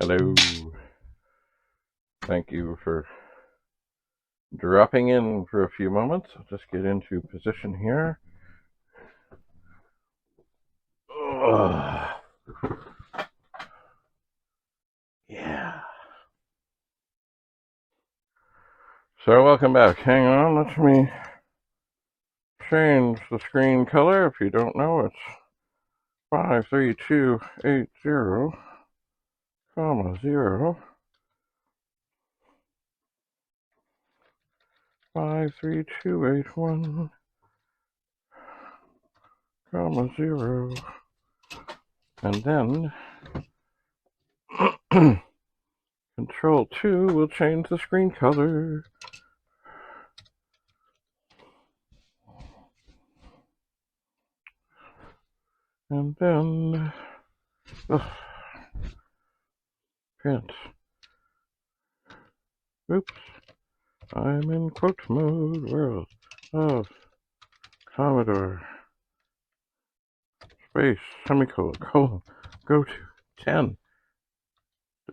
Hello. Thank you for dropping in for a few moments. I'll just get into position here. Yeah. So welcome back. Hang on, let me change the screen color. If you don't know, it's 53280, comma 0, 53281, comma 0, and then Control 2 will change the screen color. And then print. Oops. I'm in quote mode. World of Commodore. Space. Semicolon. Go to 10.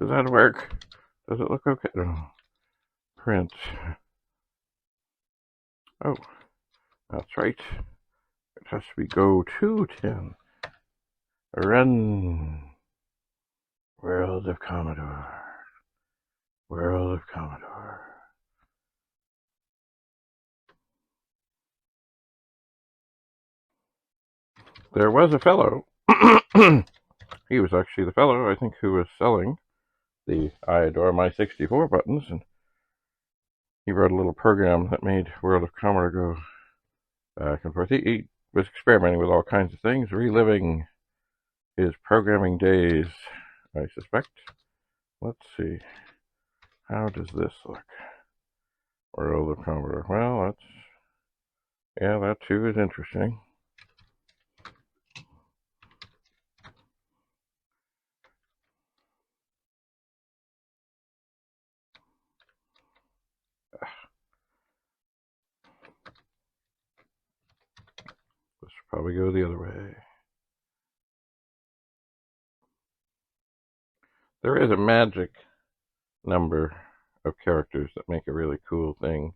Does that work? Does it look okay? No. Print. Oh, that's right. It has to be go to 10. Run. World of Commodore. World of Commodore. There was a fellow. He was actually the fellow, I think, who was selling the I Adore My 64 buttons, and he wrote a little program that made World of Commodore go back and forth. He was experimenting with all kinds of things, reliving his programming days, I suspect. Let's see. How does this look? World of Commodore. Well, that too is interesting. Let's probably go the other way. There is a magic number of characters that make a really cool thing.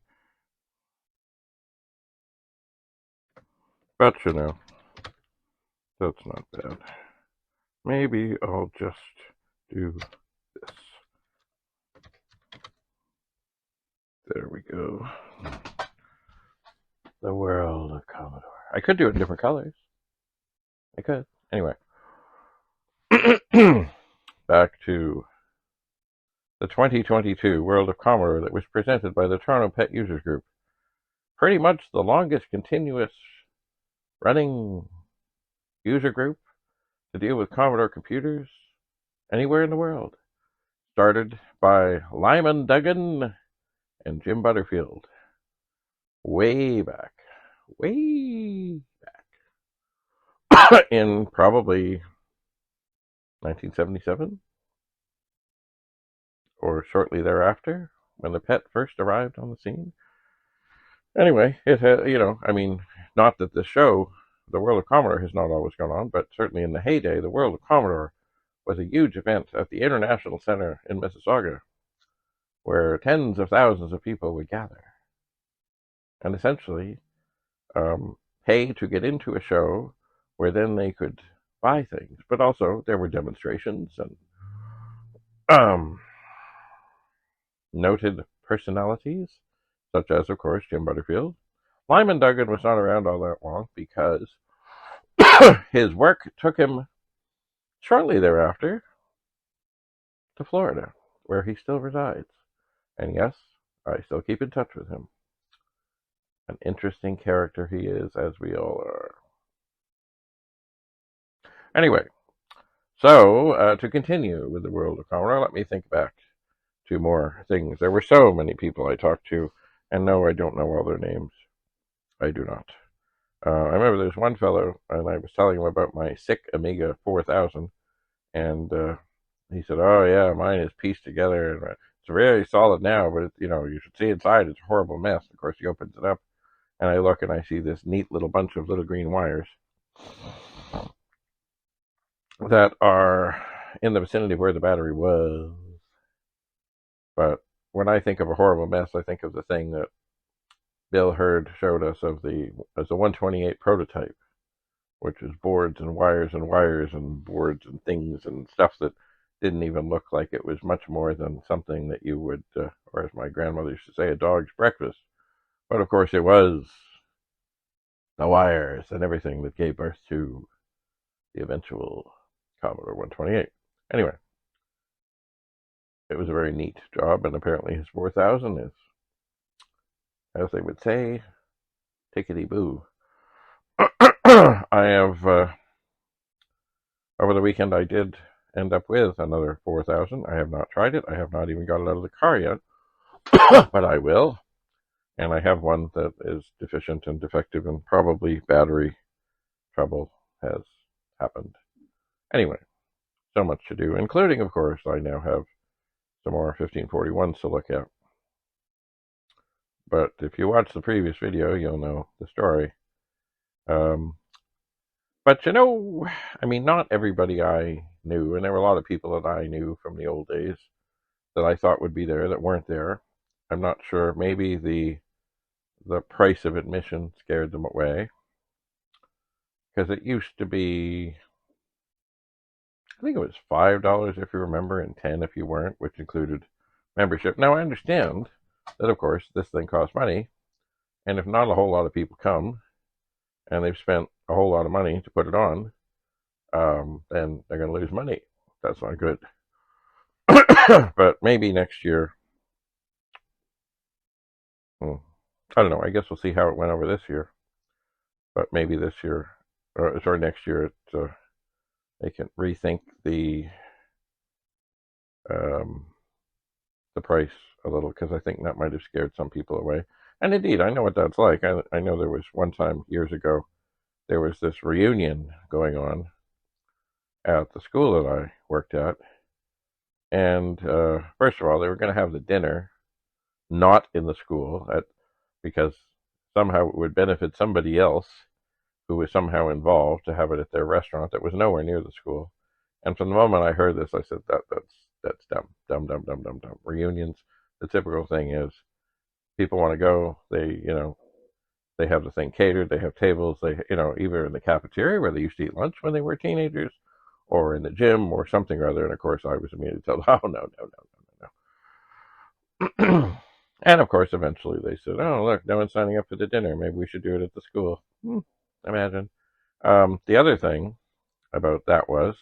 But you know, that's not bad. Maybe I'll just do this. There we go. The World of Commodore. I could do it in different colors. I could. Anyway. Back to the 2022 World of Commodore that was presented by the Toronto Pet Users Group. Pretty much the longest continuous running user group to deal with Commodore computers anywhere in the world. Started by Lyman Duggan and Jim Butterfield. Way back. In probably 1977 or shortly thereafter when the Pet first arrived on the scene. Anyway, it had, not that the show, The World of Commodore, has not always gone on, but certainly in the heyday, The World of Commodore was a huge event at the International Center in Mississauga, where tens of thousands of people would gather and essentially pay to get into a show where then they could buy things. But also there were demonstrations and noted personalities, such as, of course, Jim Butterfield. Lyman Duggan was not around all that long because his work took him shortly thereafter to Florida, where he still resides. And yes, I still keep in touch with him. An interesting character he is, as we all are. Anyway, so to continue with the World of Commodore, let me think back to more things. There were so many people I talked to, and no, I don't know all their names. I do not. I remember there's one fellow, and I was telling him about my SICK Amiga 4000, and he said, "Oh yeah, mine is pieced together, and it's very solid now, but you should see inside. It's a horrible mess." Of course, he opens it up, and I look, and I see this neat little bunch of little green wires that are in the vicinity of where the battery was. But when I think of a horrible mess, I think of the thing that Bill Hurd showed us as a 128 prototype, which is boards and wires and boards and things and stuff that didn't even look like it was much more than something that you would, or as my grandmother used to say, a dog's breakfast. But of course, it was the wires and everything that gave birth to the eventual Commodore 128. Anyway, it was a very neat job, and apparently his 4000 is, as they would say, tickety-boo. I have, over the weekend, I did end up with another 4000. I have not tried it. I have not even got it out of the car yet, but I will. And I have one that is deficient and defective, and probably battery trouble has happened. Anyway, so much to do, including, of course, I now have some more 1541s to look at. But if you watch the previous video, you'll know the story. But you know, I mean, not everybody I knew, and there were a lot of people that I knew from the old days that I thought would be there that weren't there. I'm not sure. Maybe the price of admission scared them away, because it used to be, I think it was $5 if you remember, and $10 if you weren't, which included membership. Now I understand that, of course, this thing costs money, and if not a whole lot of people come, and they've spent a whole lot of money to put it on, then they're going to lose money. That's not good. But maybe next year, I don't know. I guess we'll see how it went over this year. But maybe this year, or sorry, next year, they can rethink the price a little, because I think that might have scared some people away. And indeed, I know what that's like. I know there was one time years ago, there was this reunion going on at the school that I worked at. And first of all, they were going to have the dinner not in the school because somehow it would benefit somebody else who was somehow involved to have it at their restaurant that was nowhere near the school. And from the moment I heard this, I said, that's dumb. Reunions, the typical thing is people want to go, they have the thing catered, they have tables, either in the cafeteria where they used to eat lunch when they were teenagers, or in the gym or something or other. And of course, I was immediately told, oh, no. And of course, eventually they said, oh, look, no one's signing up for the dinner. Maybe we should do it at the school. Imagine. The other thing about that was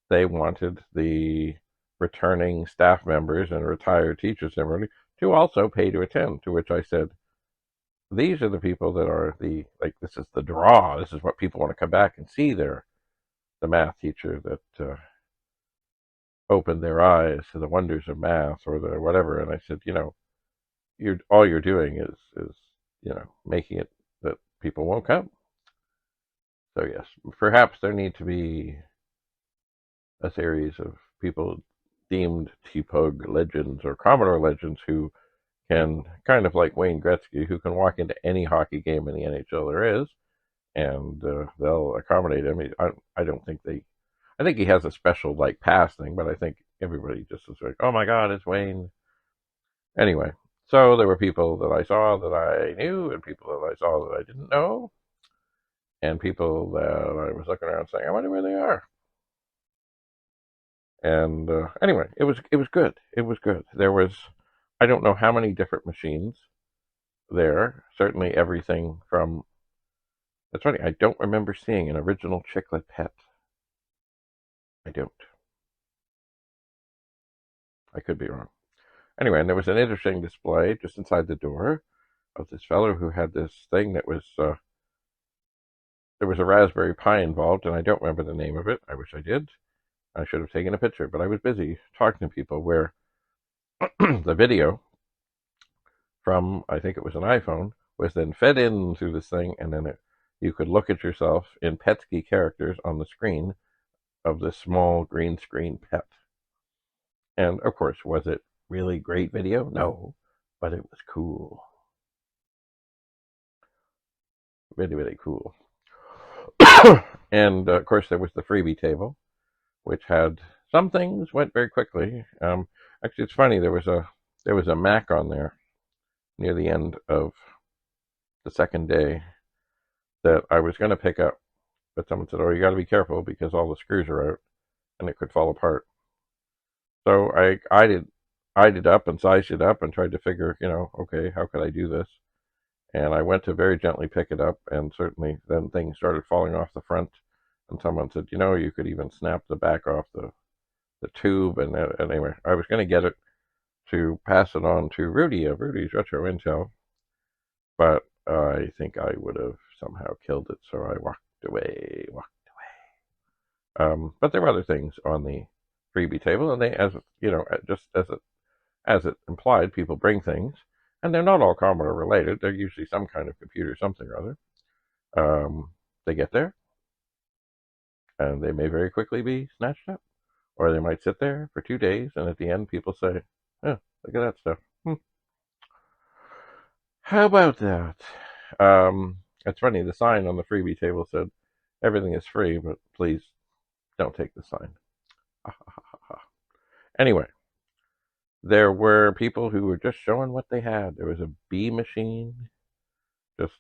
they wanted the returning staff members and retired teachers similarly to also pay to attend, to which I said, these are the people that are this is the draw. This is what people want to come back and see. They're the math teacher that opened their eyes to the wonders of math or the whatever. And I said, all you're doing is making it that people won't come. So yes, perhaps there need to be a series of people deemed TPUG legends or Commodore legends who can, kind of like Wayne Gretzky, who can walk into any hockey game in the NHL there is, and they'll accommodate him. I don't think I think he has a special pass thing, but I think everybody just is like, oh my God, it's Wayne. Anyway, so there were people that I saw that I knew, and people that I saw that I didn't know, and people that I was looking around saying, I wonder where they are. And anyway, it was good. It was good. There was, I don't know how many different machines there. Certainly everything from, it's funny, I don't remember seeing an original Chiclet Pet. I don't. I could be wrong. Anyway, and there was an interesting display just inside the door of this fellow who had this thing that was, there was a Raspberry Pi involved, and I don't remember the name of it. I wish I did. I should have taken a picture, but I was busy talking to people where the video from, I think it was an iPhone, was then fed in through this thing, and then you could look at yourself in Petsky characters on the screen of this small green screen pet. And of course, was it really great video? No, but it was cool. Really, really cool. And of course, there was the freebie table, which had some things went very quickly. Actually, it's funny. There was a Mac on there near the end of the second day that I was going to pick up, but someone said, "Oh, you got to be careful because all the screws are out and it could fall apart." So I eyed it up and sized it up and tried to figure, okay, how could I do this? And I went to very gently pick it up, and certainly then things started falling off the front. And someone said, you could even snap the back off the tube. And anyway, I was going to get it to pass it on to Rudy of Rudy's Retro Intel, but I think I would have somehow killed it, so I walked away. But there were other things on the freebie table, and they, as just as it implied, people bring things, and they're not all Commodore related. They're usually some kind of computer, something or other. They get there, and they may very quickly be snatched up, or they might sit there for 2 days, and at the end, people say, "Oh, look at that stuff." How about that? It's funny. The sign on the freebie table said, "Everything is free, but please don't take the sign." Anyway, there were people who were just showing what they had. There was a B machine,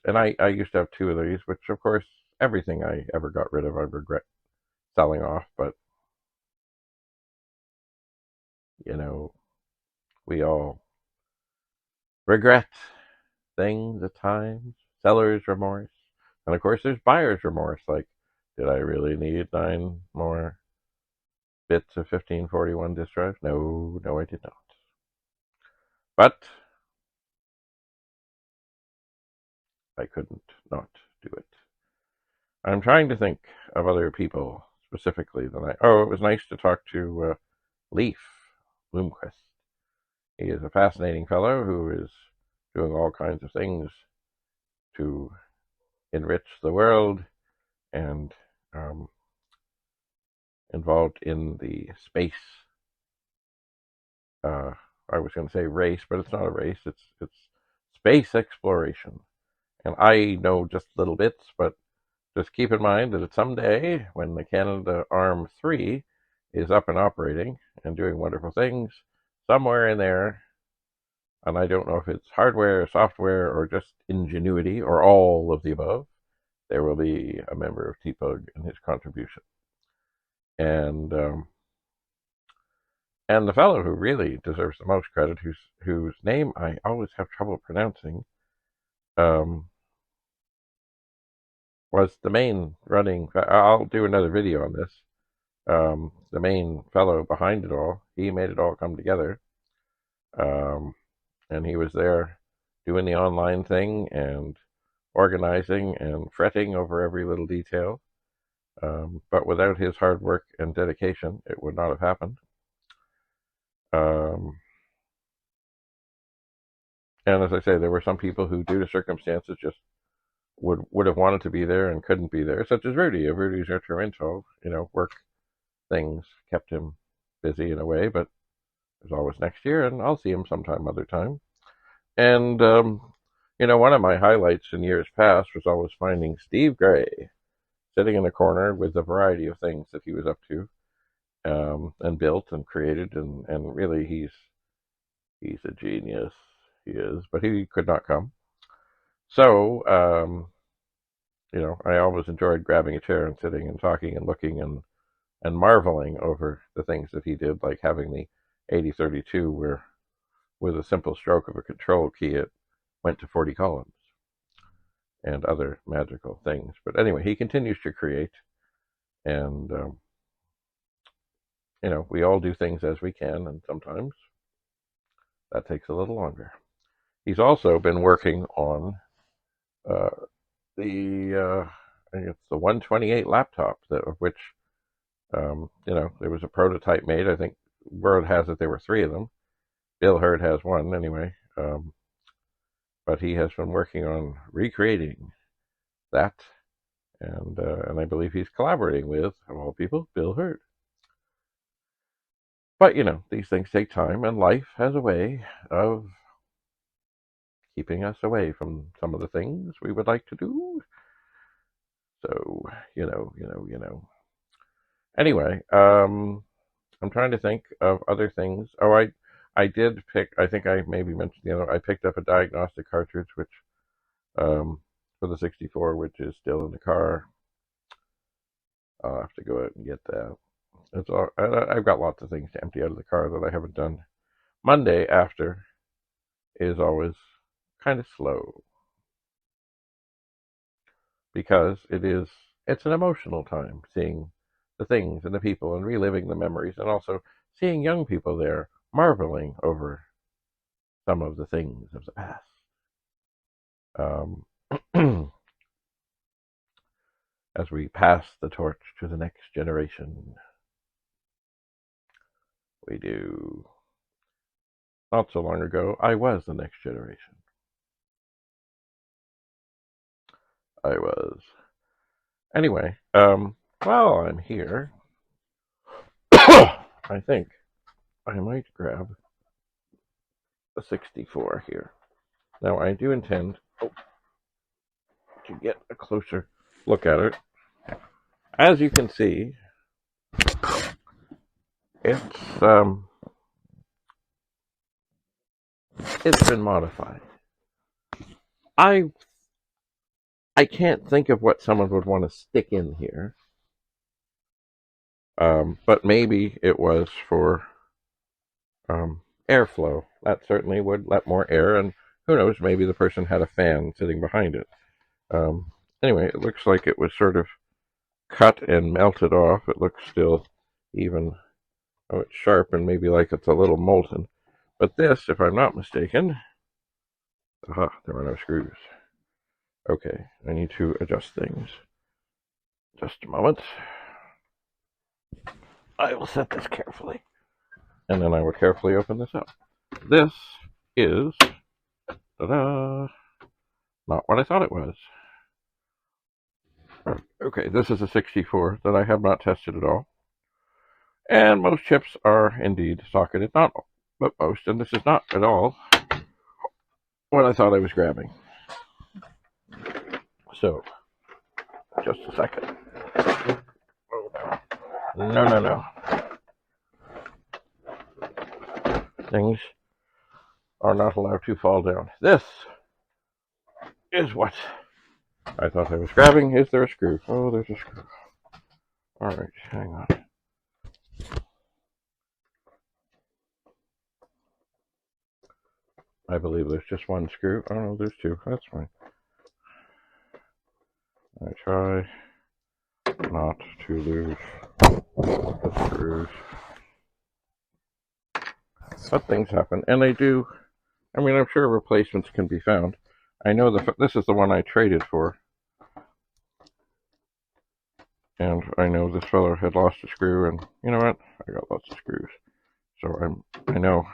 and I used to have two of these, which of course everything I ever got rid of I regret selling off, but we all regret things at times. Seller's remorse, and of course there's buyer's remorse. Like, did I really need 9 more bits of 1541 disk drive? No, I did not. But I couldn't not do it. I'm trying to think of other people specifically than I. Oh, it was nice to talk to Leif Bloomquist. He is a fascinating fellow who is doing all kinds of things to enrich the world and involved in the space. I was going to say race, but it's not a race. It's space exploration. And I know just little bits, but just keep in mind that someday when the Canadarm3 is up and operating and doing wonderful things, somewhere in there, and I don't know if it's hardware, software, or just ingenuity, or all of the above, there will be a member of TPUG and his contribution. And the fellow who really deserves the most credit, whose name I always have trouble pronouncing, was the main running. I'll do another video on this. The main fellow behind it all. He made it all come together. And he was there doing the online thing and organizing and fretting over every little detail. But without his hard work and dedication, it would not have happened. And as I say, there were some people who, due to circumstances, just would have wanted to be there and couldn't be there, such as Rudy of Rudy's Retro Intel. Work things kept him busy in a way, but there's always next year, and I'll see him sometime other time. And one of my highlights in years past was always finding Steve Gray sitting in a corner with a variety of things that he was up to, and built and created, and really he's a genius. He is, but he could not come. So I always enjoyed grabbing a chair and sitting and talking and looking and marveling over the things that he did, like having the 8032 where with a simple stroke of a control key it went to 40 columns and other magical things. But anyway, he continues to create, and we all do things as we can, and sometimes that takes a little longer. He's also been working on I think it's the 128 laptop, of which there was a prototype made. I think word has it there were 3 of them. Bill Hurd has one anyway, but he has been working on recreating that, and I believe he's collaborating with, of all people, Bill Hurd. But these things take time, and life has a way of keeping us away from some of the things we would like to do. So, Anyway, I'm trying to think of other things. Oh, I did pick. I think I maybe mentioned the other. I picked up a diagnostic cartridge, which for the 64, which is still in the car. I'll have to go out and get that. It's all. I've got lots of things to empty out of the car that I haven't done. Monday after is always kind of slow because it's an emotional time seeing the things and the people and reliving the memories, and also seeing young people there marveling over some of the things of the past. As we pass the torch to the next generation, we do. Not so long ago, I was the next generation. I was. Anyway, while I'm here, I think I might grab the 64 here. Now, I do intend to get a closer look at it. As you can see, it's been modified. I can't think of what someone would want to stick in here, but maybe it was for airflow. That certainly would let more air, and who knows, maybe the person had a fan sitting behind it. Anyway, it looks like it was sort of cut and melted off. It looks still even, it's sharp and maybe like it's a little molten. But this, if I'm not mistaken, there are no screws. Okay, I need to adjust things. Just a moment. I will set this carefully. And then I will carefully open this up. This is, ta-da, not what I thought it was. Okay, this is a 64 that I have not tested at all. And most chips are indeed socketed, not all, but most, and this is not at all what I thought I was grabbing. So, just a second. Oh, no. Things are not allowed to fall down. This is what I thought I was grabbing. Is there a screw? Oh, there's a screw. Alright, hang on. I believe there's just one screw. Oh, no, there's two. That's fine. I try not to lose the screws. But things happen, and they do. I mean, I'm sure replacements can be found. I know this is the one I traded for. And I know this fellow had lost a screw, and you know what? I got lots of screws. So I know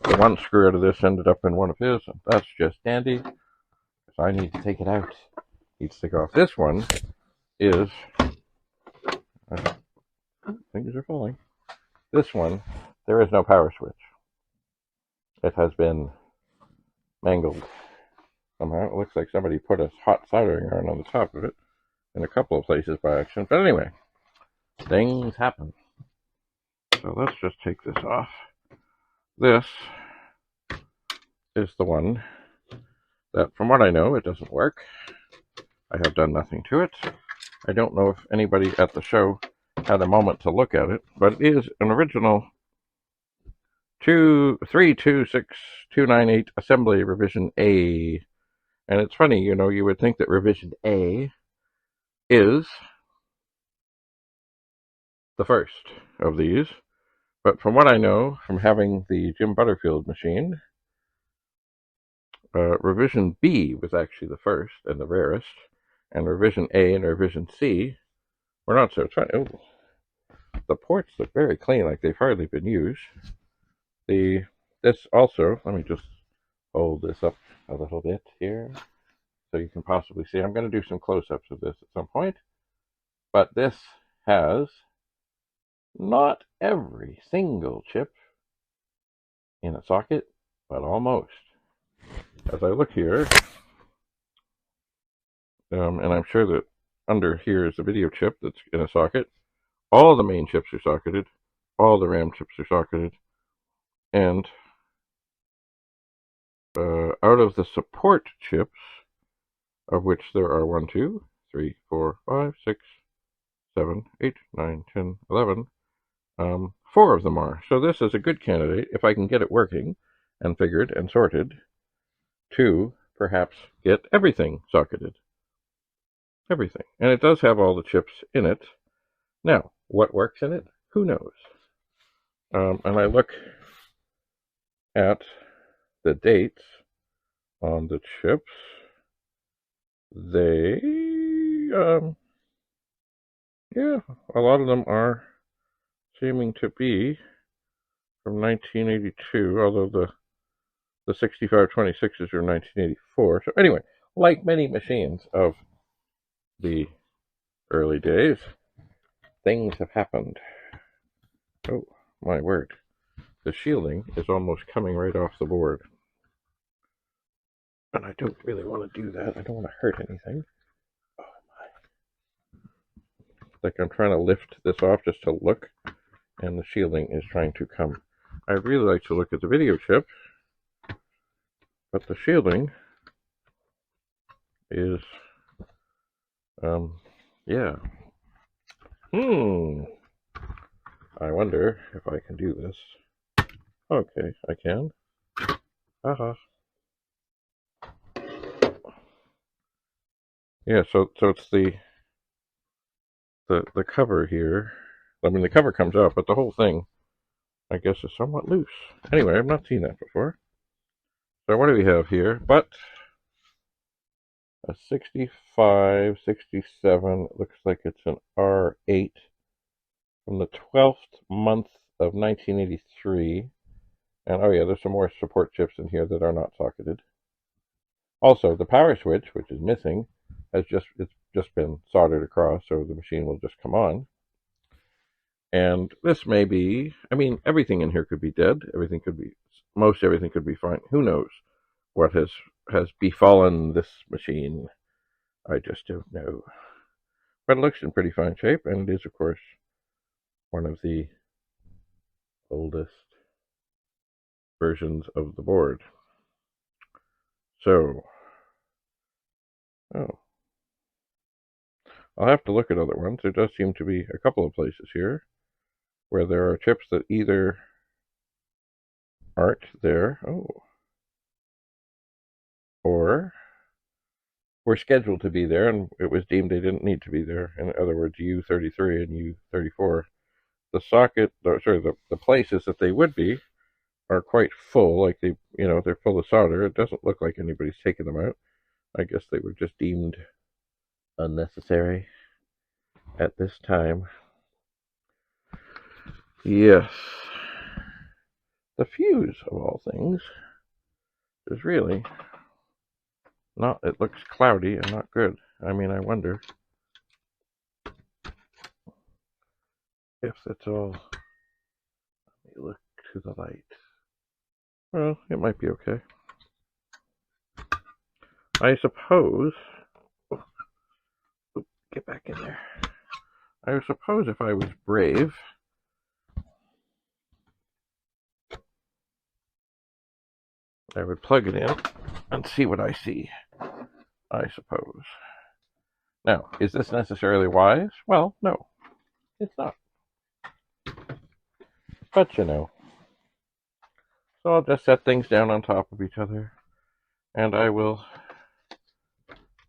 the one screw out of this ended up in one of his, and that's just dandy. So I need to take it out. Need to take off. This one is, things are falling. This one, there is no power switch. It has been mangled somehow. It looks like somebody put a hot soldering iron on the top of it in a couple of places by accident. But anyway, things happen. So let's just take this off. This is the one that, from what I know, it doesn't work. I have done nothing to it. I don't know if anybody at the show had a moment to look at it, but it is an original 326298 assembly revision A. And it's funny, you know, you would think that revision A is the first of these, but from what I know, from having the Jim Butterfield machine, revision B was actually the first and the rarest, and revision A and revision C were not so funny. Oh, the ports look very clean, like they've hardly been used. This also, let me just hold this up a little bit here so you can possibly see. I'm going to do some close-ups of this at some point, but this has not every single chip in a socket, but almost. As I look here, and I'm sure that under here is a video chip that's in a socket. All the main chips are socketed. all the RAM chips are socketed. And out of the support chips, of which there are 1, 2, 3, 4, 5, 6, 7, 8, 9, 10, 11, 4 of them are. So this is a good candidate, if I can get it working and figured and sorted, to perhaps get everything socketed. Everything. And it does have all the chips in it. Now, what works in it? Who knows? And I look at the dates on the chips. They, yeah, a lot of them are seeming to be from 1982, although the 6526s are 1984. So anyway, like many machines of the early days, things have happened. Oh, my word. The shielding is almost coming right off the board. And I don't really want to do that. I don't want to hurt anything. Oh my. Like I'm trying to lift this off just to look, and the shielding is trying to come. I'd really like to look at the video chip, but the shielding is, yeah. I wonder if I can do this. Okay, I can. Haha. Yeah, so it's the cover here. I mean, the cover comes out, but the whole thing, I guess, is somewhat loose. Anyway, I've not seen that before. So what do we have here? But a 65, 67, looks like it's an R8 from the 12th month of 1983. And oh yeah, there's some more support chips in here that are not socketed. Also, the power switch, which is missing, it's just been soldered across, so the machine will just come on. And this may be, I mean, everything in here could be dead. Most everything could be fine. Who knows what has befallen this machine? I just don't know. But it looks in pretty fine shape, and it is, of course, one of the oldest versions of the board. So, oh, I'll have to look at other ones. There does seem to be a couple of places here where there are chips that either aren't there, or were scheduled to be there, and it was deemed they didn't need to be there. In other words, U33 and U34. The socket, the places that they would be are quite full, like they're full of solder. It doesn't look like anybody's taken them out. I guess they were just deemed unnecessary at this time. Yes. The fuse, of all things, is really not, it looks cloudy and not good. I mean, I wonder if that's all. Let me look to the light. Well, it might be okay. I suppose, get back in there. I suppose if I was brave, I would plug it in and see what I see, I suppose. Now, is this necessarily wise? Well, no, it's not. But you know. So I'll just set things down on top of each other, and I will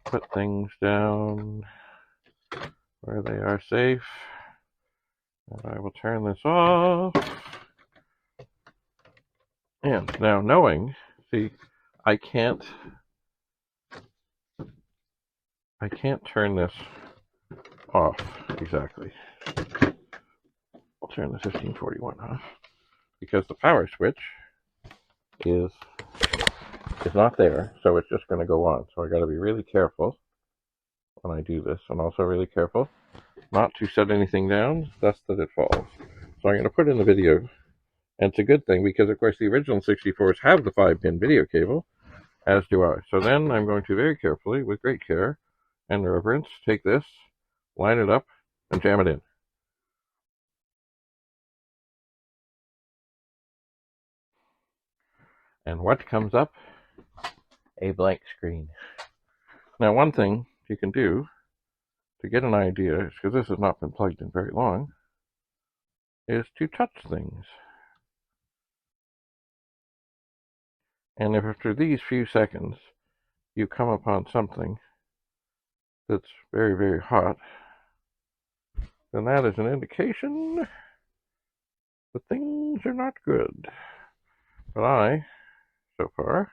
put things down where they are safe. And I will turn this off. And now knowing, see, I can't turn this off exactly. I'll turn the 1541 off because the power switch is not there, so it's just going to go on. So I got to be really careful when I do this, and also really careful not to set anything down, thus that it falls. So I'm going to put in the video, and it's a good thing because, of course, the original 64s have the 5-pin video cable, as do I. So then I'm going to very carefully, with great care and reverence, take this, line it up, and jam it in. And what comes up? A blank screen. Now, one thing you can do to get an idea, because this has not been plugged in very long, is to touch things. And if after these few seconds you come upon something that's very, very hot, then that is an indication that things are not good. But I, so far,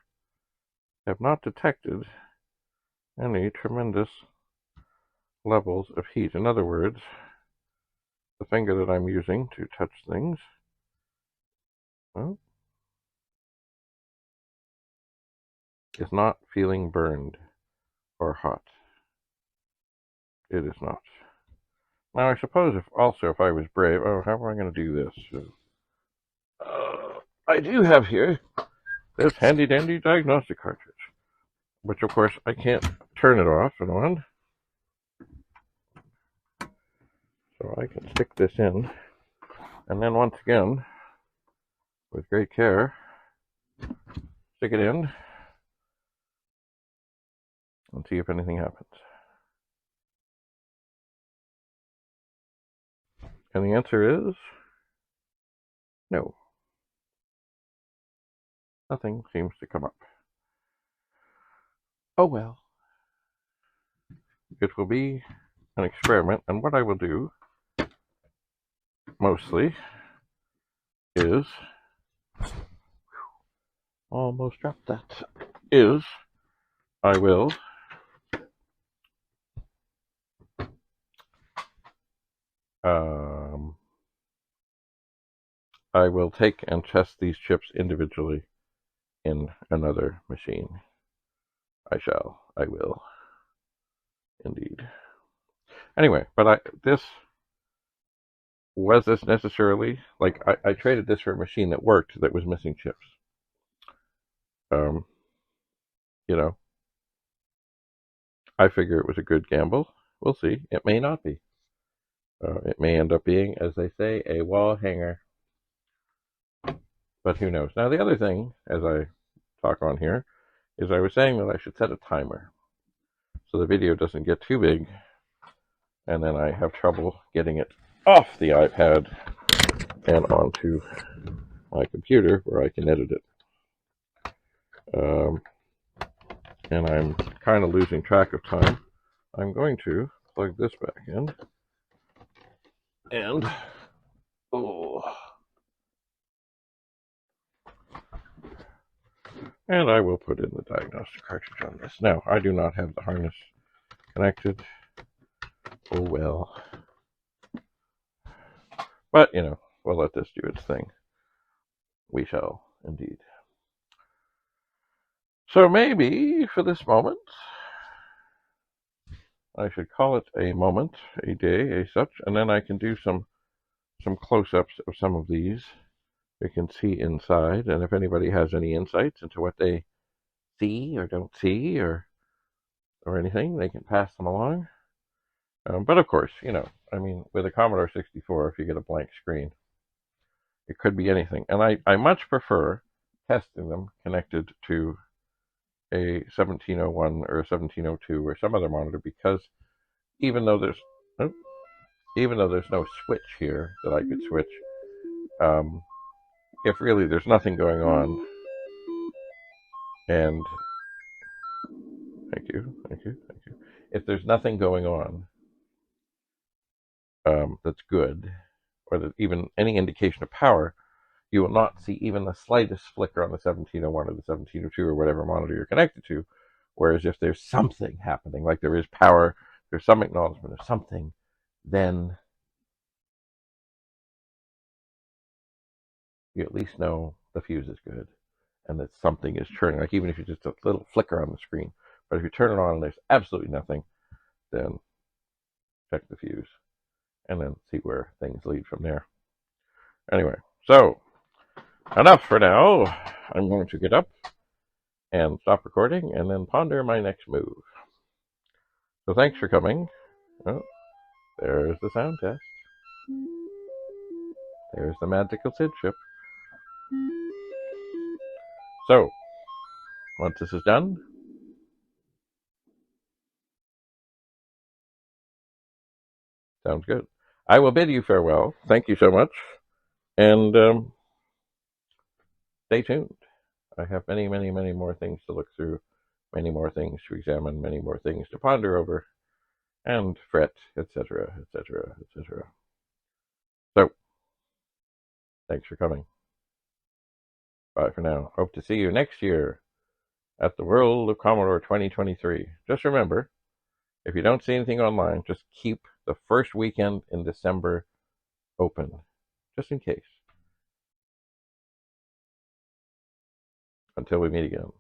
have not detected any tremendous levels of heat. In other words, the finger that I'm using to touch things, well, is not feeling burned or hot. It is not. Now, I suppose if I was brave, how am I going to do this? I do have here this handy dandy diagnostic cartridge, which of course I can't turn it off and on. So I can stick this in, and then once again, with great care, stick it in and see if anything happens. And the answer is no. Nothing seems to come up. Oh well. It will be an experiment, and what I will do mostly is, almost dropped that, is I will take and test these chips individually in another machine. I will, indeed. Anyway, but was this necessarily, like, I traded this for a machine that worked that was missing chips. You know, I figure it was a good gamble. We'll see. It may not be. It may end up being, as they say, a wall hanger. But who knows? Now, the other thing, as I talk on here, is I was saying that I should set a timer so the video doesn't get too big, and then I have trouble getting it off the iPad and onto my computer where I can edit it. And I'm kind of losing track of time. I'm going to plug this back in, and and I will put in the diagnostic cartridge on this. Now, I do not have the harness connected. Oh well. But, we'll let this do its thing. We shall, indeed. So maybe, for this moment, I should call it a moment, a day, a such, and then I can do some close-ups of some of these. You can see inside, and if anybody has any insights into what they see or don't see or anything, they can pass them along. But of course, with a Commodore 64, if you get a blank screen, it could be anything. And I much prefer testing them connected to a 1701 or a 1702 or some other monitor, because even though there's no switch here that I could switch, if really there's nothing going on, and thank you. If there's nothing going on that's good, or that even any indication of power, you will not see even the slightest flicker on the 1701 or the 1702 or whatever monitor you're connected to. Whereas if there's something happening, like there is power, there's some acknowledgement of something, then you at least know the fuse is good and that something is churning. Like even if it's just a little flicker on the screen. But if you turn it on and there's absolutely nothing, then check the fuse and then see where things lead from there. Anyway, so enough for now. I'm going to get up and stop recording and then ponder my next move. So thanks for coming. Oh, there's the sound test. There's the magical SID chip. So, once this is done, sounds good. I will bid you farewell. Thank you so much. And stay tuned. I have many, many, many more things to look through, many more things to examine, many more things to ponder over, and fret, etc., etc., etc. So, thanks for coming. Bye for now. Hope to see you next year at the World of Commodore 2023. Just remember, if you don't see anything online, just keep the first weekend in December open, just in case. Until we meet again.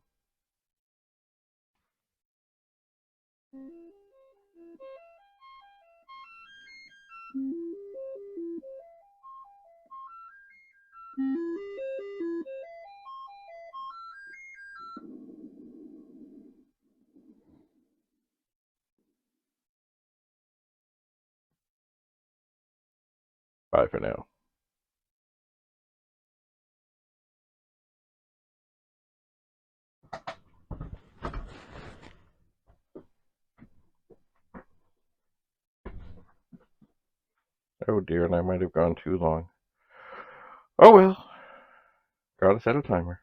Bye for now. Oh dear, and I might have gone too long. Oh well, gotta set a timer.